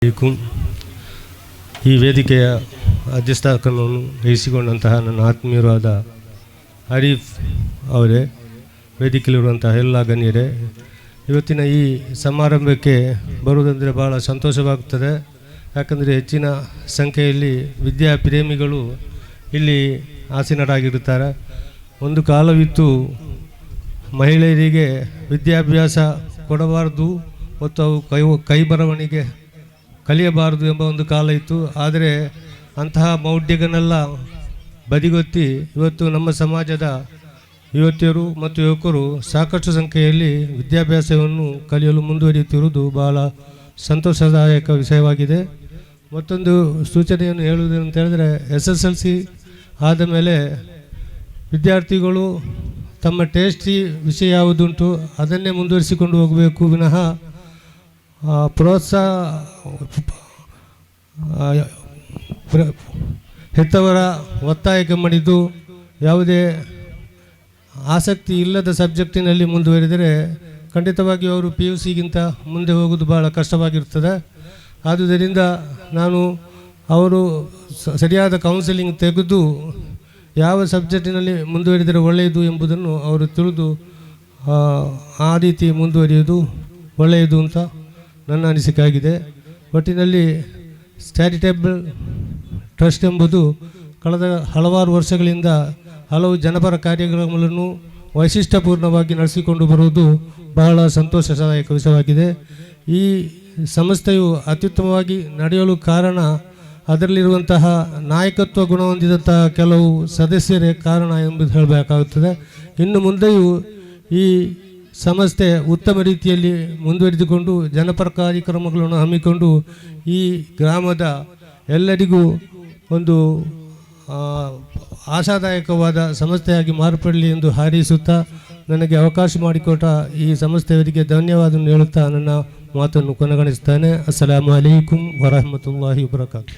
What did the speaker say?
ಅಲೈಕುಂ. ಈ ವೇದಿಕೆಯ ಅಧ್ಯಕ್ಷತೆಯನ್ನು ವಹಿಸಿಕೊಂಡಂತಹ ನನ್ನ ಆತ್ಮೀಯರಾದ ಹರೀಫ್ ಅವರೇ, ವೇದಿಕೆಯಲ್ಲಿರುವಂತಹ ಎಲ್ಲ ಗಣ್ಯರೇ, ಇವತ್ತಿನ ಈ ಸಮಾರಂಭಕ್ಕೆ ಬರುವುದಂದರೆ ಭಾಳ ಸಂತೋಷವಾಗುತ್ತದೆ. ಯಾಕಂದರೆ ಹೆಚ್ಚಿನ ಸಂಖ್ಯೆಯಲ್ಲಿ ವಿದ್ಯಾಪ್ರೇಮಿಗಳು ಇಲ್ಲಿ ಆಸೀನರಾಗಿರುತ್ತಾರೆ. ಒಂದು ಕಾಲವಿತ್ತು ಮಹಿಳೆಯರಿಗೆ ವಿದ್ಯಾಭ್ಯಾಸ ಕೊಡಬಾರದು ಮತ್ತು ಅವು ಕೈ ಬರವಣಿಗೆ ಕಲಿಯಬಾರದು ಎಂಬ ಒಂದು ಕಾಲ ಇತ್ತು. ಆದರೆ ಅಂತಹ ಮೌಢ್ಯಗಳನ್ನೆಲ್ಲ ಬದಿಗೊತ್ತಿ ಇವತ್ತು ನಮ್ಮ ಸಮಾಜದ ಯುವತಿಯರು ಮತ್ತು ಯುವಕರು ಸಾಕಷ್ಟು ಸಂಖ್ಯೆಯಲ್ಲಿ ವಿದ್ಯಾಭ್ಯಾಸವನ್ನು ಕಲಿಯಲು ಮುಂದುವರಿಯುತ್ತಿರುವುದು ಬಹಳ ಸಂತೋಷದಾಯಕ ವಿಷಯವಾಗಿದೆ. ಮತ್ತೊಂದು ಸೂಚನೆಯನ್ನು ಹೇಳುವುದೇನಂತ ಹೇಳಿದರೆ, SSLC ಆದ ಮೇಲೆ ವಿದ್ಯಾರ್ಥಿಗಳು ತಮ್ಮ ಟೇಸ್ಟಿ ವಿಷಯ ಯಾವುದುಂಟು ಅದನ್ನೇ ಮುಂದುವರಿಸಿಕೊಂಡು ಹೋಗಬೇಕು ವಿನಃ ಹೆತ್ತವರ ಒತ್ತಾಯಕ್ಕೆ ಮಣಿದು ಯಾವುದೇ ಆಸಕ್ತಿ ಇಲ್ಲದ ಸಬ್ಜೆಕ್ಟಿನಲ್ಲಿ ಮುಂದುವರಿದರೆ ಖಂಡಿತವಾಗಿ ಅವರು PUCಗಿಂತ ಮುಂದೆ ಹೋಗೋದು ಭಾಳ ಕಷ್ಟವಾಗಿರ್ತದೆ. ಆದುದರಿಂದ ನಾನು ಅವರು ಸರಿಯಾದ ಕೌನ್ಸಿಲಿಂಗ್ ತೆಗೆದು ಯಾವ ಸಬ್ಜೆಕ್ಟಿನಲ್ಲಿ ಮುಂದುವರಿದರೆ ಒಳ್ಳೆಯದು ಎಂಬುದನ್ನು ಅವರು ತಿಳಿದು ಆ ರೀತಿ ಮುಂದುವರಿಯುವುದು ಒಳ್ಳೆಯದು ಅಂತ ನನ್ನ ಅನಿಸಿಕೆ ಆಗಿದೆ. ಒಟ್ಟಿನಲ್ಲಿ ಚಾರಿಟೇಬಲ್ ಟ್ರಸ್ಟ್ ಎಂಬುದು ಕಳೆದ ಹಲವಾರು ವರ್ಷಗಳಿಂದ ಹಲವು ಜನಪರ ಕಾರ್ಯಕ್ರಮಗಳನ್ನು ವೈಶಿಷ್ಟ್ಯಪೂರ್ಣವಾಗಿ ನಡೆಸಿಕೊಂಡು ಬರುವುದು ಬಹಳ ಸಂತೋಷದಾಯಕ ವಿಷಯವಾಗಿದೆ. ಈ ಸಂಸ್ಥೆಯು ಅತ್ಯುತ್ತಮವಾಗಿ ನಡೆಯಲು ಕಾರಣ ಅದರಲ್ಲಿರುವಂತಹ ನಾಯಕತ್ವ ಗುಣ ಹೊಂದಿದಂತಹ ಕೆಲವು ಸದಸ್ಯರೇ ಕಾರಣ ಎಂಬುದು ಹೇಳಬೇಕಾಗುತ್ತದೆ. ಇನ್ನು ಮುಂದೆಯೂ ಈ ಸಂಸ್ಥೆ ಉತ್ತಮ ರೀತಿಯಲ್ಲಿ ಮುಂದುವರಿದುಕೊಂಡು ಜನಪರ ಕಾರ್ಯಕ್ರಮಗಳನ್ನು ಹಮ್ಮಿಕೊಂಡು ಈ ಗ್ರಾಮದ ಎಲ್ಲರಿಗೂ ಒಂದು ಆಶಾದಾಯಕವಾದ ಸಂಸ್ಥೆಯಾಗಿ ಮಾರ್ಪಡಲಿ ಎಂದು ಹಾರೈಸುತ್ತಾ ನನಗೆ ಅವಕಾಶ ಮಾಡಿಕೊಟ್ಟ ಈ ಸಂಸ್ಥೆಯವರಿಗೆ ಧನ್ಯವಾದವನ್ನು ಹೇಳುತ್ತಾ ನನ್ನ ಮಾತನ್ನು ಕೊನೆಗೊಳಿಸುತ್ತೇನೆ. ಅಸ್ಸಲಾಮು ಅಲೈಕುಂ ವರಹಮತುಲ್ಲಾಹಿ ವಬರಕಾತುಹು.